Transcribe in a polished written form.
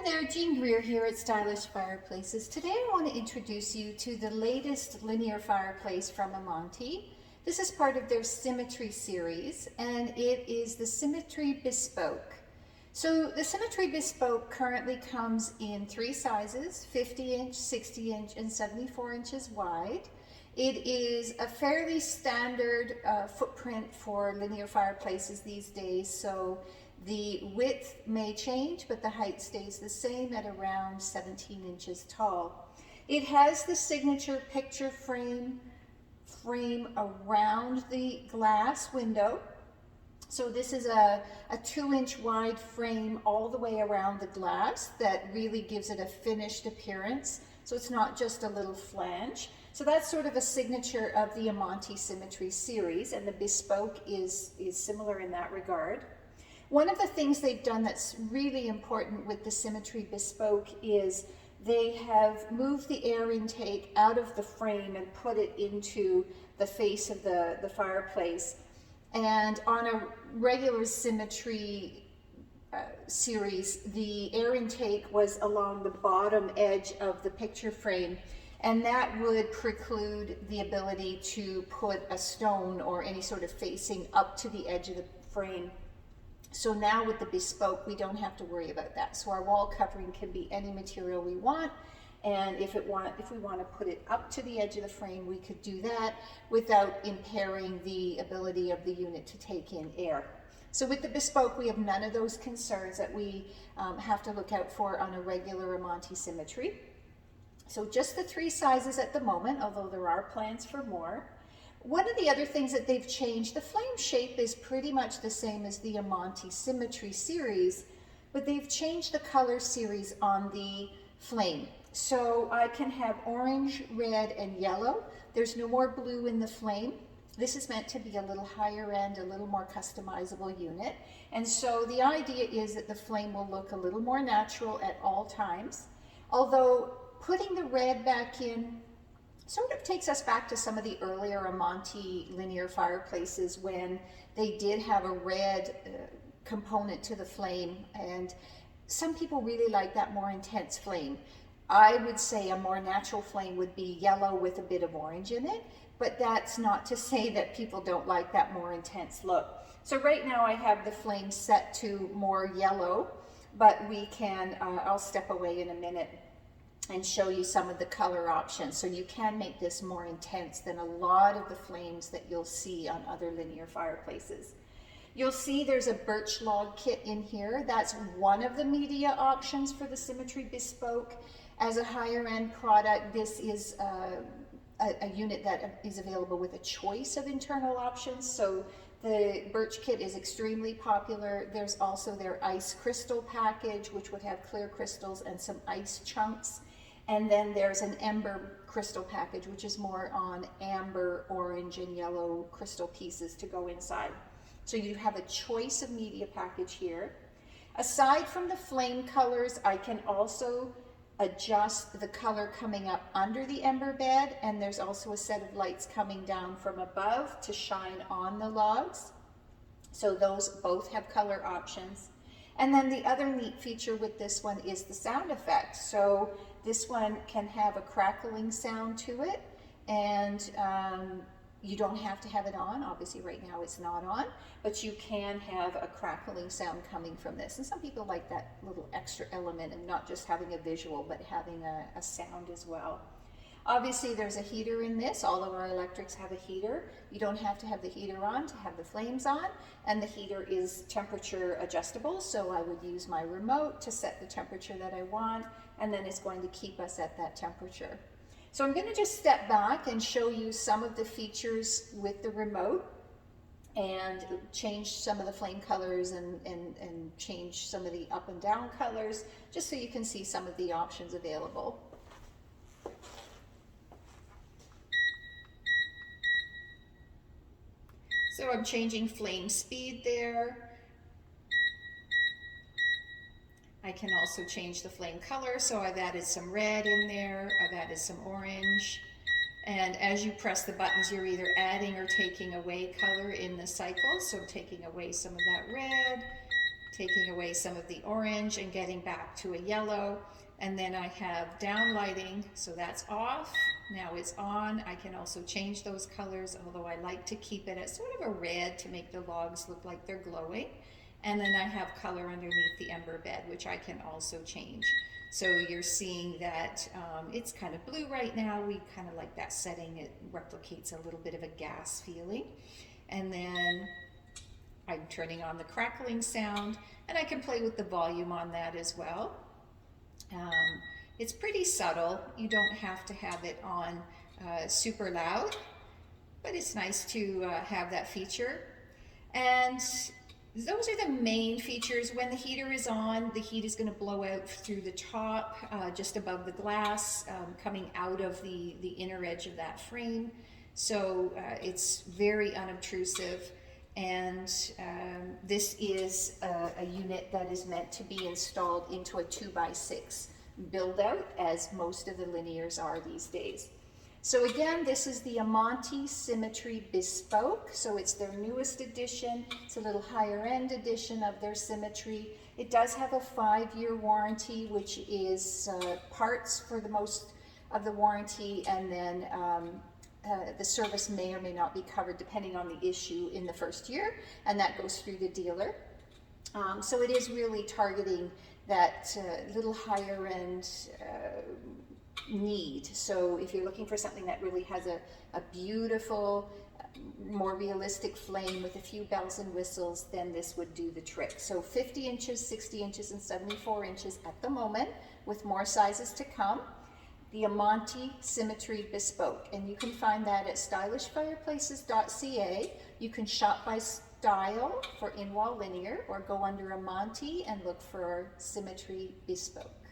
Hi there, Jean Greer here at Stylish Fireplaces. Today I want to introduce you to the latest linear fireplace from Amantii. This is part of their Symmetry series, and it is the Symmetry Bespoke. So the Symmetry Bespoke currently comes in three sizes, 50 inch, 60 inch, and 74 inches wide. It is a fairly standard footprint for linear fireplaces these days, so the width may change, but the height stays the same at around 17 inches tall. It has the signature picture frame around the glass window. So this is a 2-inch wide frame all the way around the glass that really gives it a finished appearance. So it's not just a little flange. So that's sort of a signature of the Amantii Symmetry series, and the Bespoke is similar in that regard. One of the things they've done that's really important with the Symmetry Bespoke is they have moved the air intake out of the frame and put it into the face of the fireplace. And on a regular Symmetry series, the air intake was along the bottom edge of the picture frame, and that would preclude the ability to put a stone or any sort of facing up to the edge of the frame. So now with the Bespoke, we don't have to worry about that. So our wall covering can be any material we want, and if we want to put it up to the edge of the frame, we could do that without impairing the ability of the unit to take in air. So with the Bespoke, we have none of those concerns that we have to look out for on a regular Amantii Symmetry. So just the three sizes at the moment, although there are plans for more. One of the other things that they've changed, the flame shape is pretty much the same as the Amantii Symmetry series, but they've changed the color series on the flame. So I can have orange, red, and yellow. There's no more blue in the flame. This is meant to be a little higher end, a little more customizable unit. And so the idea is that the flame will look a little more natural at all times. Although putting the red back in sort of takes us back to some of the earlier Amantii linear fireplaces when they did have a red component to the flame, and some people really like that more intense flame. I would say a more natural flame would be yellow with a bit of orange in it, but that's not to say that people don't like that more intense look. So right now I have the flame set to more yellow, but we can, I'll step away in a minute and show you some of the color options. So you can make this more intense than a lot of the flames that you'll see on other linear fireplaces. You'll see there's a birch log kit in here. That's one of the media options for the Symmetry Bespoke. As a higher end product, this is a unit that is available with a choice of internal options. So the birch kit is extremely popular. There's also their ice crystal package, which would have clear crystals and some ice chunks. And then there's an ember crystal package, which is more on amber, orange, and yellow crystal pieces to go inside. So you have a choice of media package here. Aside from the flame colors, I can also adjust the color coming up under the ember bed, and there's also a set of lights coming down from above to shine on the logs. So those both have color options. And then the other neat feature with this one is the sound effect. So this one can have a crackling sound to it, and you don't have to have it on. Obviously right now it's not on, but you can have a crackling sound coming from this. And some people like that little extra element and not just having a visual, but having a sound as well. Obviously there's a heater in this. All of our electrics have a heater. You don't have to have the heater on to have the flames on, and the heater is temperature adjustable, so I would use my remote to set the temperature that I want, and then it's going to keep us at that temperature. So I'm going to just step back and show you some of the features with the remote and change some of the flame colors and change some of the up and down colors, just so you can see some of the options available. So I'm changing flame speed there. I can also change the flame color, so I've added some red in there, I've added some orange, and as you press the buttons, you're either adding or taking away color in the cycle. So taking away some of that red, taking away some of the orange and getting back to a yellow. And then I have down lighting, so that's off. Now it's on. I can also change those colors, although I like to keep it at sort of a red to make the logs look like they're glowing. And then I have color underneath the ember bed, which I can also change. So you're seeing that it's kind of blue right now. We kind of like that setting. It replicates a little bit of a gas feeling. And then I'm turning on the crackling sound, and I can play with the volume on that as well. It's pretty subtle. You don't have to have it on super loud, but it's nice to have that feature. And those are the main features. When the heater is on, the heat is going to blow out through the top, just above the glass, coming out of the inner edge of that frame. So it's very unobtrusive. And this is a unit that is meant to be installed into a 2x6 build out, as most of the linears are these days. So again, this is the Amantii Symmetry Bespoke. So it's their newest edition. It's a little higher end edition of their Symmetry. It does have a 5-year warranty, which is parts for the most of the warranty, and then the service may or may not be covered depending on the issue in the first year, and that goes through the dealer. So it is really targeting that little higher end need. So if you're looking for something that really has a beautiful, more realistic flame with a few bells and whistles, then this would do the trick. So 50 inches, 60 inches, and 74 inches at the moment, with more sizes to come. The Amantii Symmetry Bespoke, and you can find that at stylishfireplaces.ca. You can shop by style for in-wall linear, or go under Amantii and look for Symmetry Bespoke.